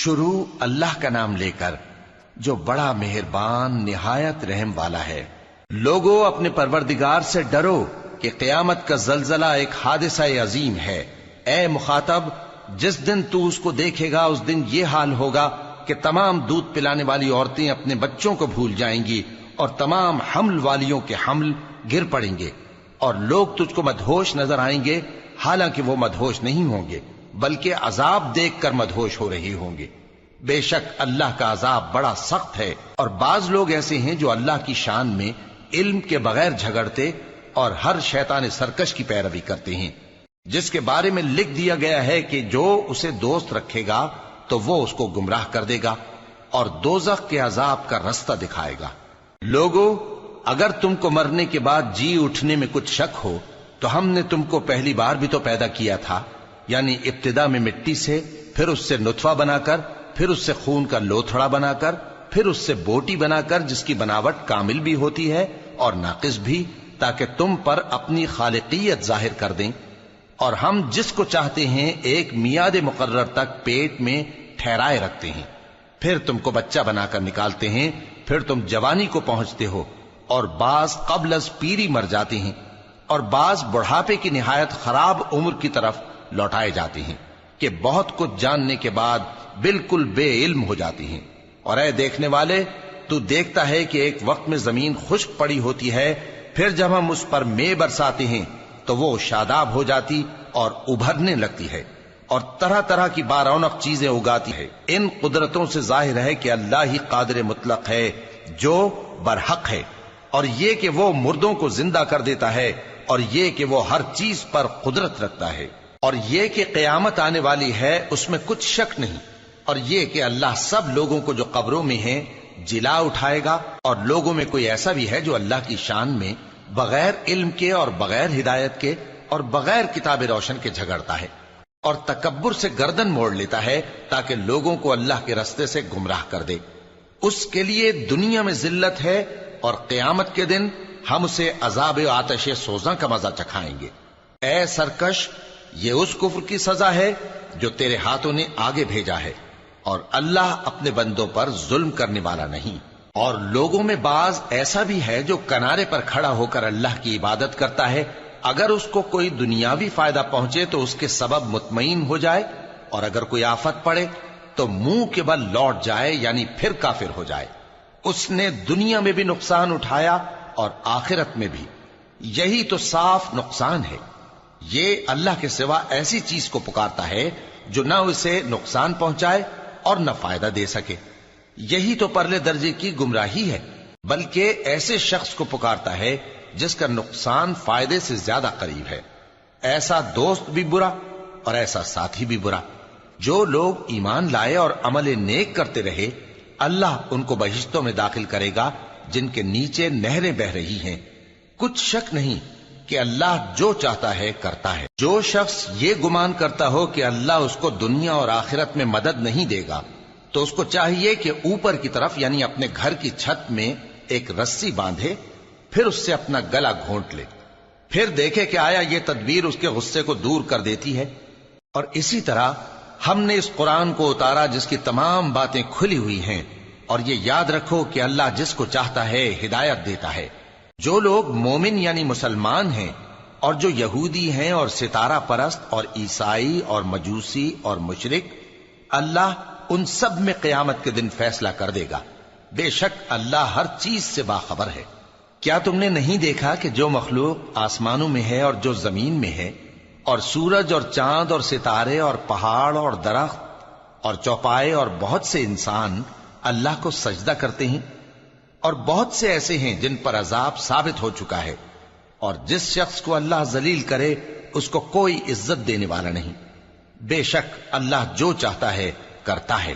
شروع اللہ کا نام لے کر جو بڑا مہربان نہایت رحم والا ہے۔ لوگو اپنے پروردگار سے ڈرو کہ قیامت کا زلزلہ ایک حادثہ عظیم ہے۔ اے مخاطب، جس دن تو اس کو دیکھے گا اس دن یہ حال ہوگا کہ تمام دودھ پلانے والی عورتیں اپنے بچوں کو بھول جائیں گی اور تمام حمل والیوں کے حمل گر پڑیں گے، اور لوگ تجھ کو مدہوش نظر آئیں گے، حالانکہ وہ مدہوش نہیں ہوں گے بلکہ عذاب دیکھ کر مدہوش ہو رہے ہوں گے۔ بے شک اللہ کا عذاب بڑا سخت ہے۔ اور بعض لوگ ایسے ہیں جو اللہ کی شان میں علم کے بغیر جھگڑتے اور ہر شیطان سرکش کی پیروی کرتے ہیں، جس کے بارے میں لکھ دیا گیا ہے کہ جو اسے دوست رکھے گا تو وہ اس کو گمراہ کر دے گا اور دوزخ کے عذاب کا رستہ دکھائے گا۔ لوگو، اگر تم کو مرنے کے بعد جی اٹھنے میں کچھ شک ہو تو ہم نے تم کو پہلی بار بھی تو پیدا کیا تھا، یعنی ابتدا میں مٹی سے، پھر اس سے نطفہ بنا کر، پھر اس سے خون کا لوتھڑا بنا کر، پھر اس سے بوٹی بنا کر جس کی بناوٹ کامل بھی ہوتی ہے اور ناقص بھی، تاکہ تم پر اپنی خالقیت ظاہر کر دیں۔ اور ہم جس کو چاہتے ہیں ایک میعاد مقرر تک پیٹ میں ٹھہرائے رکھتے ہیں، پھر تم کو بچہ بنا کر نکالتے ہیں، پھر تم جوانی کو پہنچتے ہو، اور بعض قبل از پیری مر جاتے ہیں، اور بعض بڑھاپے کی نہایت خراب عمر کی طرف لوٹائے جاتے ہیں کہ بہت کچھ جاننے کے بعد بالکل بے علم ہو جاتی ہیں۔ اور اے دیکھنے والے، تو دیکھتا ہے کہ ایک وقت میں زمین خشک پڑی ہوتی ہے، پھر جب ہم اس پر مے برساتے ہیں تو وہ شاداب ہو جاتی اور ابھرنے لگتی ہے اور طرح طرح کی بارونق چیزیں اگاتی ہے۔ ان قدرتوں سے ظاہر ہے کہ اللہ ہی قادر مطلق ہے جو برحق ہے، اور یہ کہ وہ مردوں کو زندہ کر دیتا ہے، اور یہ کہ وہ ہر چیز پر قدرت رکھتا ہے، اور یہ کہ قیامت آنے والی ہے اس میں کچھ شک نہیں، اور یہ کہ اللہ سب لوگوں کو جو قبروں میں ہیں جلا اٹھائے گا۔ اور لوگوں میں کوئی ایسا بھی ہے جو اللہ کی شان میں بغیر علم کے اور بغیر ہدایت کے اور بغیر کتاب روشن کے جھگڑتا ہے اور تکبر سے گردن موڑ لیتا ہے تاکہ لوگوں کو اللہ کے رستے سے گمراہ کر دے۔ اس کے لیے دنیا میں ذلت ہے، اور قیامت کے دن ہم اسے عذاب آتش سوزاں کا مزہ چکھائیں گے۔ اے سرکش، یہ اس کفر کی سزا ہے جو تیرے ہاتھوں نے آگے بھیجا ہے، اور اللہ اپنے بندوں پر ظلم کرنے والا نہیں۔ اور لوگوں میں بعض ایسا بھی ہے جو کنارے پر کھڑا ہو کر اللہ کی عبادت کرتا ہے، اگر اس کو کوئی دنیاوی فائدہ پہنچے تو اس کے سبب مطمئن ہو جائے، اور اگر کوئی آفت پڑے تو منہ کے بل لوٹ جائے، یعنی پھر کافر ہو جائے۔ اس نے دنیا میں بھی نقصان اٹھایا اور آخرت میں بھی، یہی تو صاف نقصان ہے۔ یہ اللہ کے سوا ایسی چیز کو پکارتا ہے جو نہ اسے نقصان پہنچائے اور نہ فائدہ دے سکے، یہی تو پرلے درجے کی گمراہی ہے۔ بلکہ ایسے شخص کو پکارتا ہے جس کا نقصان فائدے سے زیادہ قریب ہے۔ ایسا دوست بھی برا اور ایسا ساتھی بھی برا۔ جو لوگ ایمان لائے اور عمل نیک کرتے رہے، اللہ ان کو بہشتوں میں داخل کرے گا جن کے نیچے نہریں بہ رہی ہیں۔ کچھ شک نہیں کہ اللہ جو چاہتا ہے کرتا ہے۔ جو شخص یہ گمان کرتا ہو کہ اللہ اس کو دنیا اور آخرت میں مدد نہیں دے گا تو اس کو چاہیے کہ اوپر کی طرف یعنی اپنے گھر کی چھت میں ایک رسی باندھے، پھر اس سے اپنا گلا گھونٹ لے، پھر دیکھے کہ آیا یہ تدبیر اس کے غصے کو دور کر دیتی ہے۔ اور اسی طرح ہم نے اس قرآن کو اتارا جس کی تمام باتیں کھلی ہوئی ہیں، اور یہ یاد رکھو کہ اللہ جس کو چاہتا ہے ہدایت دیتا ہے۔ جو لوگ مومن یعنی مسلمان ہیں اور جو یہودی ہیں اور ستارہ پرست اور عیسائی اور مجوسی اور مشرک، اللہ ان سب میں قیامت کے دن فیصلہ کر دے گا۔ بے شک اللہ ہر چیز سے باخبر ہے۔ کیا تم نے نہیں دیکھا کہ جو مخلوق آسمانوں میں ہے اور جو زمین میں ہے، اور سورج اور چاند اور ستارے اور پہاڑ اور درخت اور چوپائے اور بہت سے انسان اللہ کو سجدہ کرتے ہیں، اور بہت سے ایسے ہیں جن پر عذاب ثابت ہو چکا ہے، اور جس شخص کو اللہ ذلیل کرے اس کو کوئی عزت دینے والا نہیں۔ بے شک اللہ جو چاہتا ہے کرتا ہے۔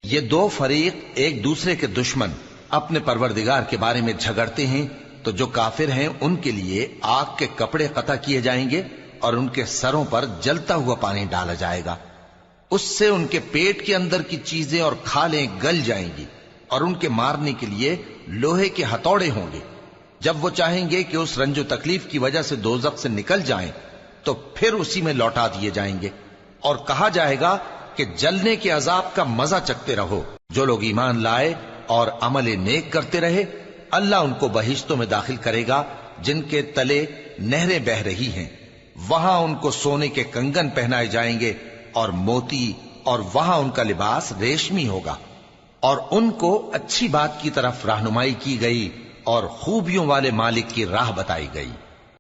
یہ دو فریق ایک دوسرے کے دشمن اپنے پروردگار کے بارے میں جھگڑتے ہیں، تو جو کافر ہیں ان کے لیے آگ کے کپڑے قطع کیے جائیں گے اور ان کے سروں پر جلتا ہوا پانی ڈالا جائے گا، اس سے ان کے پیٹ کے اندر کی چیزیں اور کھالیں گل جائیں گی، اور ان کے مارنے کے لیے لوہے کے ہتھوڑے ہوں گے۔ جب وہ چاہیں گے کہ اس رنج و تکلیف کی وجہ سے دوزخ سے نکل جائیں تو پھر اسی میں لوٹا دیے جائیں گے، اور کہا جائے گا کہ جلنے کے عذاب کا مزہ چکھتے رہو۔ جو لوگ ایمان لائے اور عمل نیک کرتے رہے، اللہ ان کو بہشتوں میں داخل کرے گا جن کے تلے نہریں بہ رہی ہیں، وہاں ان کو سونے کے کنگن پہنائے جائیں گے اور موتی، اور وہاں ان کا لباس ریشمی ہوگا، اور ان کو اچھی بات کی طرف رہنمائی کی گئی اور خوبیوں والے مالک کی راہ بتائی گئی۔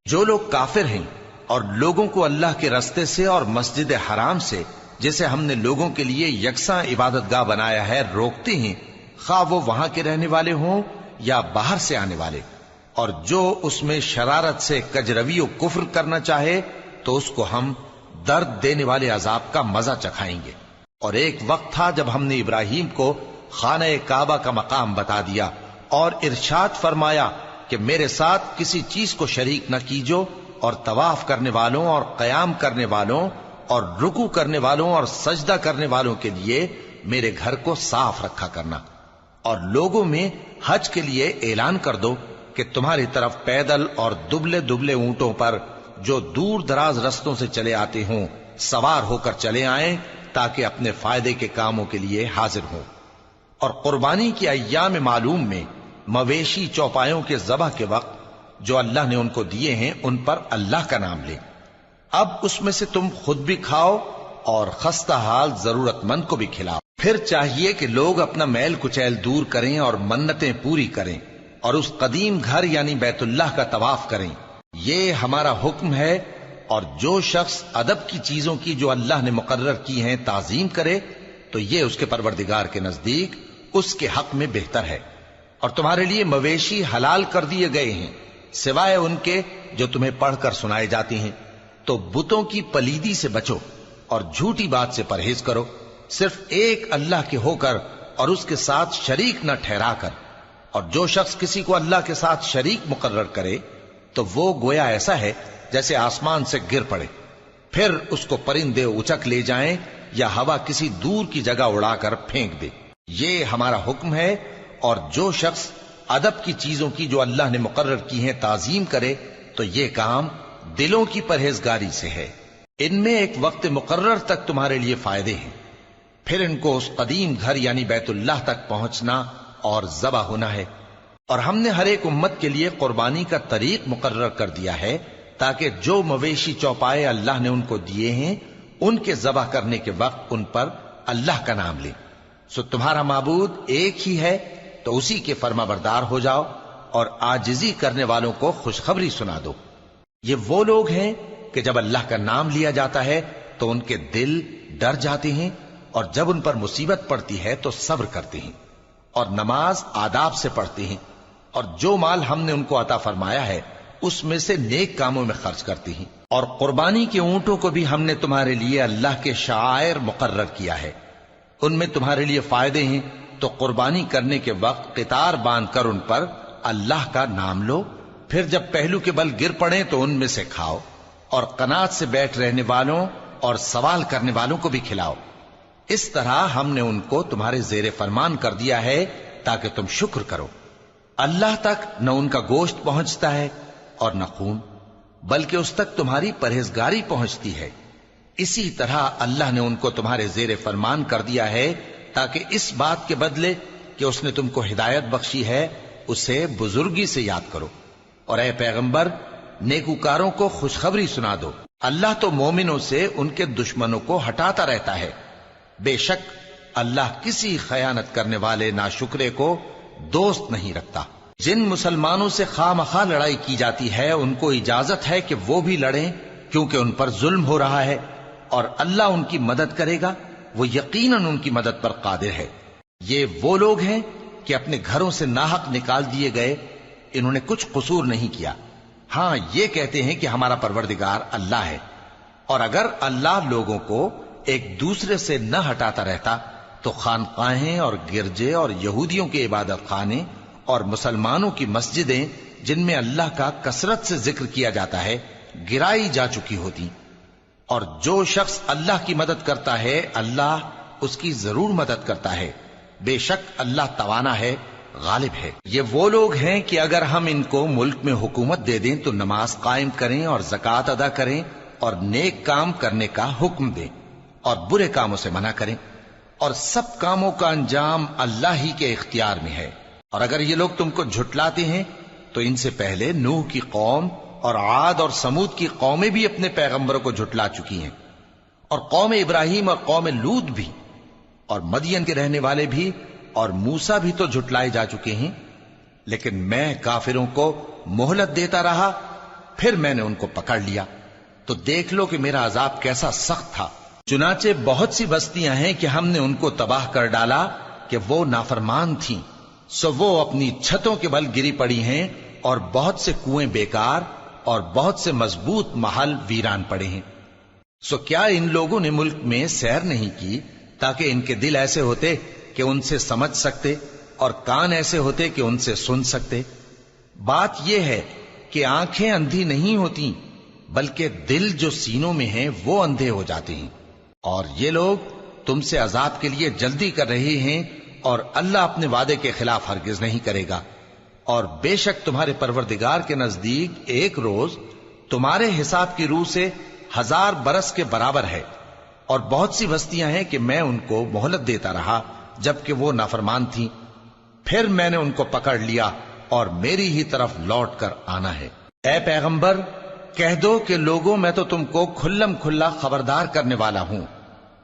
جو لوگ کافر ہیں اور لوگوں کو اللہ کے رستے سے اور مسجد حرام سے، جسے ہم نے لوگوں کے لیے یکساں عبادت گاہ بنایا ہے، روکتے ہیں، خواہ وہ وہاں کے رہنے والے ہوں یا باہر سے آنے والے، اور جو اس میں شرارت سے کجروی و کفر کرنا چاہے تو اس کو ہم درد دینے والے عذاب کا مزہ چکھائیں گے۔ اور ایک وقت تھا جب ہم نے ابراہیم کو خانہ کعبہ کا مقام بتا دیا اور ارشاد فرمایا کہ میرے ساتھ کسی چیز کو شریک نہ کیجو، اور طواف کرنے والوں اور قیام کرنے والوں اور رکوع کرنے والوں اور سجدہ کرنے والوں کے لیے میرے گھر کو صاف رکھا کرنا، اور لوگوں میں حج کے لیے اعلان کر دو کہ تمہاری طرف پیدل اور دبلے دبلے اونٹوں پر جو دور دراز رستوں سے چلے آتے ہوں سوار ہو کر چلے آئیں، تاکہ اپنے فائدے کے کاموں کے لیے حاضر ہوں۔ اور قربانی کی ایام معلوم میں مویشی چوپایوں کے ذبح کے وقت جو اللہ نے ان کو دیے ہیں ان پر اللہ کا نام لیں۔ اب اس میں سے تم خود بھی کھاؤ اور خستہ حال ضرورت مند کو بھی کھلاؤ۔ پھر چاہیے کہ لوگ اپنا میل کچیل دور کریں اور منتیں پوری کریں اور اس قدیم گھر یعنی بیت اللہ کا طواف کریں، یہ ہمارا حکم ہے۔ اور جو شخص ادب کی چیزوں کی جو اللہ نے مقرر کی ہیں تعظیم کرے تو یہ اس کے پروردگار کے نزدیک اس کے حق میں بہتر ہے۔ اور تمہارے لیے مویشی حلال کر دیے گئے ہیں سوائے ان کے جو تمہیں پڑھ کر سنائے جاتی ہیں، تو بتوں کی پلیدی سے بچو اور جھوٹی بات سے پرہیز کرو، صرف ایک اللہ کے ہو کر اور اس کے ساتھ شریک نہ ٹھہرا کر۔ اور جو شخص کسی کو اللہ کے ساتھ شریک مقرر کرے تو وہ گویا ایسا ہے جیسے آسمان سے گر پڑے، پھر اس کو پرندے اچک لے جائیں یا ہوا کسی دور کی جگہ اڑا کر پھینک دے۔ یہ ہمارا حکم ہے۔ اور جو شخص ادب کی چیزوں کی جو اللہ نے مقرر کی ہیں تعظیم کرے تو یہ کام دلوں کی پرہیزگاری سے ہے۔ ان میں ایک وقت مقرر تک تمہارے لیے فائدے ہیں، پھر ان کو اس قدیم گھر یعنی بیت اللہ تک پہنچنا اور ذبح ہونا ہے۔ اور ہم نے ہر ایک امت کے لیے قربانی کا طریق مقرر کر دیا ہے تاکہ جو مویشی چوپائے اللہ نے ان کو دیے ہیں ان کے ذبح کرنے کے وقت ان پر اللہ کا نام لیں۔ سو تمہارا معبود ایک ہی ہے تو اسی کے فرما بردار ہو جاؤ اور عاجزی کرنے والوں کو خوشخبری سنا دو۔ یہ وہ لوگ ہیں کہ جب اللہ کا نام لیا جاتا ہے تو ان کے دل ڈر جاتے ہیں، اور جب ان پر مصیبت پڑتی ہے تو صبر کرتے ہیں اور نماز آداب سے پڑھتے ہیں، اور جو مال ہم نے ان کو عطا فرمایا ہے اس میں سے نیک کاموں میں خرچ کرتے ہیں۔ اور قربانی کے اونٹوں کو بھی ہم نے تمہارے لیے اللہ کے شعائر مقرر کیا ہے، ان میں تمہارے لیے فائدے ہیں، تو قربانی کرنے کے وقت قطار باندھ کر ان پر اللہ کا نام لو، پھر جب پہلو کے بل گر پڑیں تو ان میں سے کھاؤ، اور قناعت سے بیٹھ رہنے والوں اور سوال کرنے والوں کو بھی کھلاؤ۔ اس طرح ہم نے ان کو تمہارے زیر فرمان کر دیا ہے تاکہ تم شکر کرو۔ اللہ تک نہ ان کا گوشت پہنچتا ہے اور نہ خون، بلکہ اس تک تمہاری پرہیزگاری پہنچتی ہے۔ اسی طرح اللہ نے ان کو تمہارے زیر فرمان کر دیا ہے تاکہ اس بات کے بدلے کہ اس نے تم کو ہدایت بخشی ہے اسے بزرگی سے یاد کرو۔ اور اے پیغمبر، نیکوکاروں کو خوشخبری سنا دو، اللہ تو مومنوں سے ان کے دشمنوں کو ہٹاتا رہتا ہے۔ بے شک اللہ کسی خیانت کرنے والے ناشکرے کو دوست نہیں رکھتا۔ جن مسلمانوں سے خواہ مخواہ لڑائی کی جاتی ہے ان کو اجازت ہے کہ وہ بھی لڑیں، کیونکہ ان پر ظلم ہو رہا ہے، اور اللہ ان کی مدد کرے گا، وہ یقیناً ان کی مدد پر قادر ہے۔ یہ وہ لوگ ہیں کہ اپنے گھروں سے ناحق نکال دیے گئے، انہوں نے کچھ قصور نہیں کیا، ہاں یہ کہتے ہیں کہ ہمارا پروردگار اللہ ہے۔ اور اگر اللہ لوگوں کو ایک دوسرے سے نہ ہٹاتا رہتا تو خانقاہیں اور گرجے اور یہودیوں کے عبادت خانے اور مسلمانوں کی مسجدیں جن میں اللہ کا کثرت سے ذکر کیا جاتا ہے گرائی جا چکی ہوتی۔ اور جو شخص اللہ کی مدد کرتا ہے اللہ اس کی ضرور مدد کرتا ہے، بے شک اللہ توانا ہے، غالب ہے۔ یہ وہ لوگ ہیں کہ اگر ہم ان کو ملک میں حکومت دے دیں تو نماز قائم کریں اور زکوٰۃ ادا کریں اور نیک کام کرنے کا حکم دیں، اور برے کاموں سے منع کریں، اور سب کاموں کا انجام اللہ ہی کے اختیار میں ہے۔ اور اگر یہ لوگ تم کو جھٹلاتے ہیں تو ان سے پہلے نوح کی قوم اور عاد اور سمود کی قومیں بھی اپنے پیغمبروں کو جھٹلا چکی ہیں، اور قوم ابراہیم اور قوم لوط بھی، اور مدین کے رہنے والے بھی، اور موسیٰ بھی تو جھٹلائے جا چکے ہیں۔ لیکن میں کافروں کو مہلت دیتا رہا، پھر میں نے ان کو پکڑ لیا، تو دیکھ لو کہ میرا عذاب کیسا سخت تھا۔ چنانچہ بہت سی بستیاں ہیں کہ ہم نے ان کو تباہ کر ڈالا کہ وہ نافرمان تھیں، سو وہ اپنی چھتوں کے بل گری پڑی ہیں، اور بہت سے کنویں بیکار اور بہت سے مضبوط محل ویران پڑے ہیں۔ سو کیا ان لوگوں نے ملک میں سیر نہیں کی تاکہ ان کے دل ایسے ہوتے کہ ان سے سمجھ سکتے، اور کان ایسے ہوتے کہ ان سے سن سکتے؟ بات یہ ہے کہ آنکھیں اندھی نہیں ہوتی، بلکہ دل جو سینوں میں ہیں وہ اندھے ہو جاتے ہیں۔ اور یہ لوگ تم سے عذاب کے لیے جلدی کر رہے ہیں، اور اللہ اپنے وعدے کے خلاف ہرگز نہیں کرے گا۔ اور بے شک تمہارے پروردگار کے نزدیک ایک روز تمہارے حساب کی روح سے 1000 برس کے برابر ہے۔ اور بہت سی بستیاں ہیں کہ میں ان کو مہلت دیتا رہا جبکہ وہ نافرمان تھیں، پھر میں نے ان کو پکڑ لیا، اور میری ہی طرف لوٹ کر آنا ہے۔ اے پیغمبر کہہ دو کہ لوگوں میں تو تم کو کھلم کھلا خبردار کرنے والا ہوں،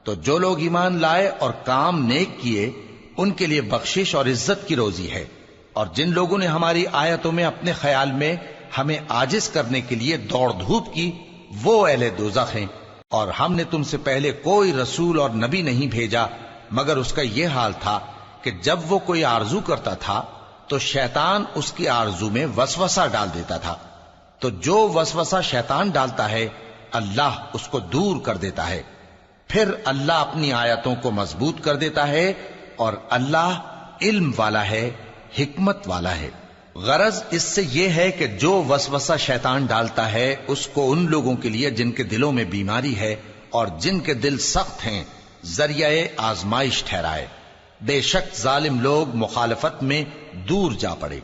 تو جو لوگ ایمان لائے اور کام نیک کیے ان کے لیے بخشش اور عزت کی روزی ہے، اور جن لوگوں نے ہماری آیتوں میں اپنے خیال میں ہمیں عاجز کرنے کے لیے دوڑ دھوپ کی وہ اہل دوزخ ہیں۔ اور ہم نے تم سے پہلے کوئی رسول اور نبی نہیں بھیجا مگر اس کا یہ حال تھا کہ جب وہ کوئی آرزو کرتا تھا تو شیطان اس کی آرزو میں وسوسہ ڈال دیتا تھا، تو جو وسوسہ شیطان ڈالتا ہے اللہ اس کو دور کر دیتا ہے، پھر اللہ اپنی آیتوں کو مضبوط کر دیتا ہے، اور اللہ علم والا ہے، حکمت والا ہے۔ غرض اس سے یہ ہے کہ جو وسوسہ شیطان ڈالتا ہے اس کو ان لوگوں کے لیے جن کے دلوں میں بیماری ہے اور جن کے دل سخت ہیں ذریعہ آزمائش ٹھہرائے۔ بے شک ظالم لوگ مخالفت میں دور جا پڑے۔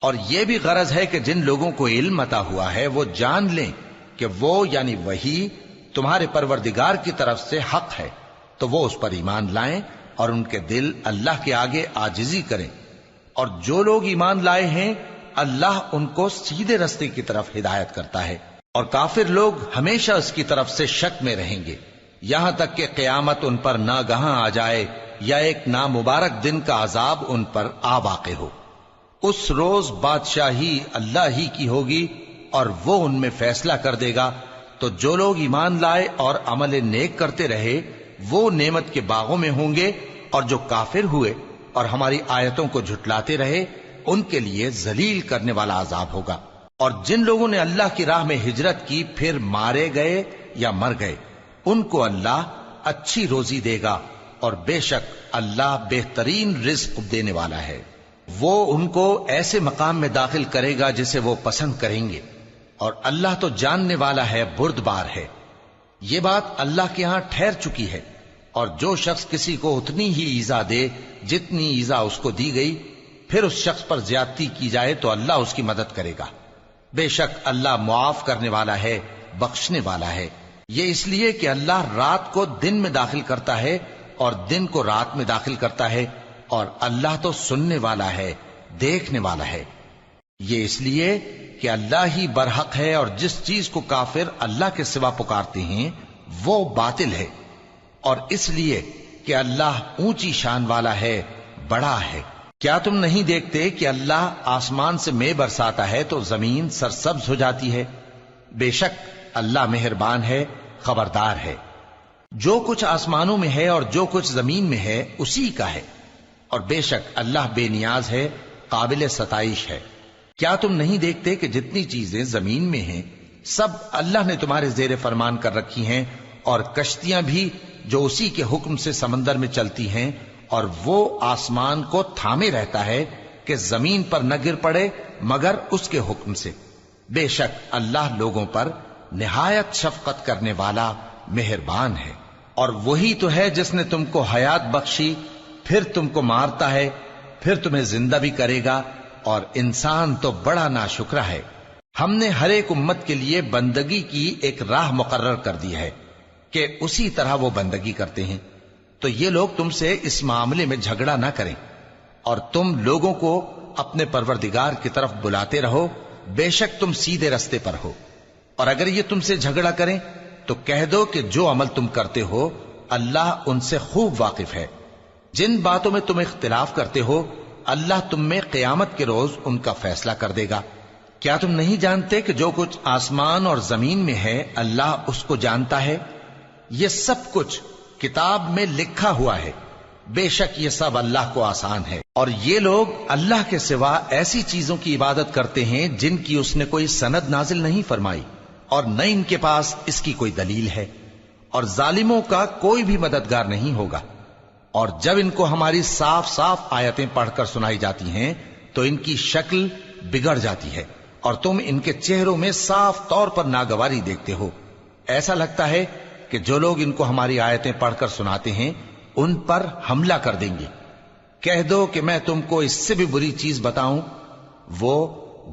اور یہ بھی غرض ہے کہ جن لوگوں کو علم عطا ہوا ہے وہ جان لیں کہ وہ یعنی وحی تمہارے پروردگار کی طرف سے حق ہے، تو وہ اس پر ایمان لائیں اور ان کے دل اللہ کے آگے عاجزی کریں۔ اور جو لوگ ایمان لائے ہیں اللہ ان کو سیدھے رستے کی طرف ہدایت کرتا ہے، اور کافر لوگ ہمیشہ اس کی طرف سے شک میں رہیں گے یہاں تک کہ قیامت ان پر ناگہاں آ جائے یا ایک نامبارک دن کا عذاب ان پر آ واقع ہو۔ اس روز بادشاہی اللہ ہی کی ہوگی اور وہ ان میں فیصلہ کر دے گا، تو جو لوگ ایمان لائے اور عمل نیک کرتے رہے وہ نعمت کے باغوں میں ہوں گے، اور جو کافر ہوئے اور ہماری آیتوں کو جھٹلاتے رہے ان کے لیے ذلیل کرنے والا عذاب ہوگا۔ اور جن لوگوں نے اللہ کی راہ میں ہجرت کی پھر مارے گئے یا مر گئے ان کو اللہ اچھی روزی دے گا، اور بے شک اللہ بہترین رزق دینے والا ہے۔ وہ ان کو ایسے مقام میں داخل کرے گا جسے وہ پسند کریں گے، اور اللہ تو جاننے والا ہے، بردبار ہے۔ یہ بات اللہ کے ہاں ٹھہر چکی ہے، اور جو شخص کسی کو اتنی ہی ایذا دے جتنی ایذا اس کو دی گئی، پھر اس شخص پر زیادتی کی جائے تو اللہ اس کی مدد کرے گا۔ بے شک اللہ معاف کرنے والا ہے، بخشنے والا ہے۔ یہ اس لیے کہ اللہ رات کو دن میں داخل کرتا ہے اور دن کو رات میں داخل کرتا ہے، اور اللہ تو سننے والا ہے، دیکھنے والا ہے۔ یہ اس لیے کہ اللہ ہی برحق ہے، اور جس چیز کو کافر اللہ کے سوا پکارتے ہیں وہ باطل ہے، اور اس لیے کہ اللہ اونچی شان والا ہے، بڑا ہے۔ کیا تم نہیں دیکھتے کہ اللہ آسمان سے مے برساتا ہے تو زمین سرسبز ہو جاتی ہے؟ بے شک اللہ مہربان ہے، خبردار ہے۔ جو کچھ آسمانوں میں ہے اور جو کچھ زمین میں ہے اسی کا ہے، اور بے شک اللہ بے نیاز ہے، قابل ستائش ہے۔ کیا تم نہیں دیکھتے کہ جتنی چیزیں زمین میں ہیں سب اللہ نے تمہارے زیر فرمان کر رکھی ہیں، اور کشتیاں بھی جو اسی کے حکم سے سمندر میں چلتی ہیں، اور وہ آسمان کو تھامے رہتا ہے کہ زمین پر نہ گر پڑے مگر اس کے حکم سے۔ بے شک اللہ لوگوں پر نہایت شفقت کرنے والا مہربان ہے۔ اور وہی تو ہے جس نے تم کو حیات بخشی، پھر تم کو مارتا ہے، پھر تمہیں زندہ بھی کرے گا، اور انسان تو بڑا ناشکرا ہے۔ ہم نے ہر ایک امت کے لیے بندگی کی ایک راہ مقرر کر دی ہے، کہ اسی طرح وہ بندگی کرتے ہیں، تو یہ لوگ تم سے اس معاملے میں جھگڑا نہ کریں، اور تم لوگوں کو اپنے پروردگار کی طرف بلاتے رہو، بے شک تم سیدھے رستے پر ہو۔ اور اگر یہ تم سے جھگڑا کریں تو کہہ دو کہ جو عمل تم کرتے ہو اللہ ان سے خوب واقف ہے۔ جن باتوں میں تم اختلاف کرتے ہو اللہ تم میں قیامت کے روز ان کا فیصلہ کر دے گا۔ کیا تم نہیں جانتے کہ جو کچھ آسمان اور زمین میں ہے اللہ اس کو جانتا ہے؟ یہ سب کچھ کتاب میں لکھا ہوا ہے، بے شک یہ سب اللہ کو آسان ہے۔ اور یہ لوگ اللہ کے سوا ایسی چیزوں کی عبادت کرتے ہیں جن کی اس نے کوئی سند نازل نہیں فرمائی، اور نہ ان کے پاس اس کی کوئی دلیل ہے، اور ظالموں کا کوئی بھی مددگار نہیں ہوگا۔ اور جب ان کو ہماری صاف صاف آیتیں پڑھ کر سنائی جاتی ہیں تو ان کی شکل بگڑ جاتی ہے، اور تم ان کے چہروں میں صاف طور پر ناگواری دیکھتے ہو۔ ایسا لگتا ہے کہ جو لوگ ان کو ہماری آیتیں پڑھ کر سناتے ہیں ان پر حملہ کر دیں گے۔ کہہ دو کہ میں تم کو اس سے بھی بری چیز بتاؤں، وہ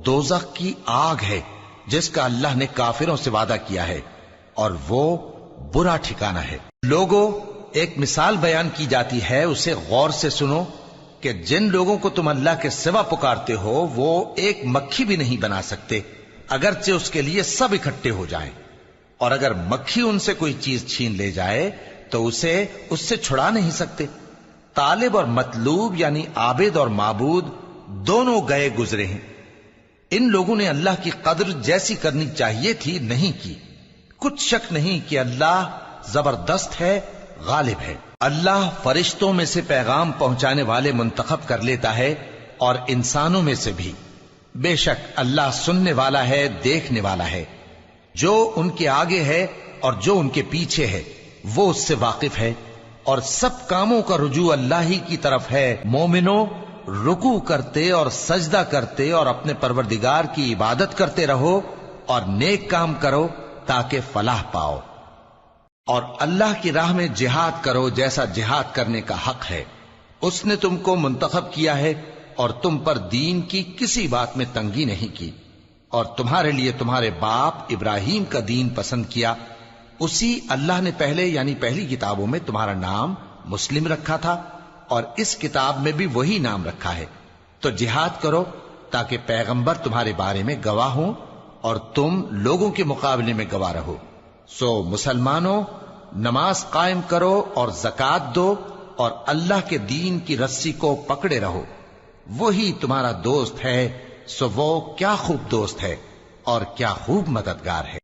دوزخ کی آگ ہے جس کا اللہ نے کافروں سے وعدہ کیا ہے، اور وہ برا ٹھکانہ ہے۔ لوگوں، ایک مثال بیان کی جاتی ہے، اسے غور سے سنو کہ جن لوگوں کو تم اللہ کے سوا پکارتے ہو وہ ایک مکھی بھی نہیں بنا سکتے اگرچہ اس کے لیے سب اکٹھے ہو جائیں، اور اگر مکھی ان سے کوئی چیز چھین لے جائے تو اسے اس سے چھڑا نہیں سکتے۔ طالب اور مطلوب یعنی عابد اور معبود دونوں گئے گزرے ہیں۔ ان لوگوں نے اللہ کی قدر جیسی کرنی چاہیے تھی نہیں کی۔ کچھ شک نہیں کہ اللہ زبردست ہے، غالب ہے۔ اللہ فرشتوں میں سے پیغام پہنچانے والے منتخب کر لیتا ہے اور انسانوں میں سے بھی۔ بے شک اللہ سننے والا ہے، دیکھنے والا ہے۔ جو ان کے آگے ہے اور جو ان کے پیچھے ہے وہ اس سے واقف ہے، اور سب کاموں کا رجوع اللہ ہی کی طرف ہے۔ مومنوں، رکوع کرتے اور سجدہ کرتے اور اپنے پروردگار کی عبادت کرتے رہو اور نیک کام کرو تاکہ فلاح پاؤ، اور اللہ کی راہ میں جہاد کرو جیسا جہاد کرنے کا حق ہے۔ اس نے تم کو منتخب کیا ہے اور تم پر دین کی کسی بات میں تنگی نہیں کی، اور تمہارے لیے تمہارے باپ ابراہیم کا دین پسند کیا۔ اسی اللہ نے پہلے یعنی پہلی کتابوں میں تمہارا نام مسلم رکھا تھا، اور اس کتاب میں بھی وہی نام رکھا ہے۔ تو جہاد کرو تاکہ پیغمبر تمہارے بارے میں گواہ ہوں اور تم لوگوں کے مقابلے میں گواہ رہو۔ سو مسلمانوں، نماز قائم کرو اور زکوٰۃ دو اور اللہ کے دین کی رسی کو پکڑے رہو، وہی تمہارا دوست ہے۔ سو وہ کیا خوب دوست ہے اور کیا خوب مددگار ہے۔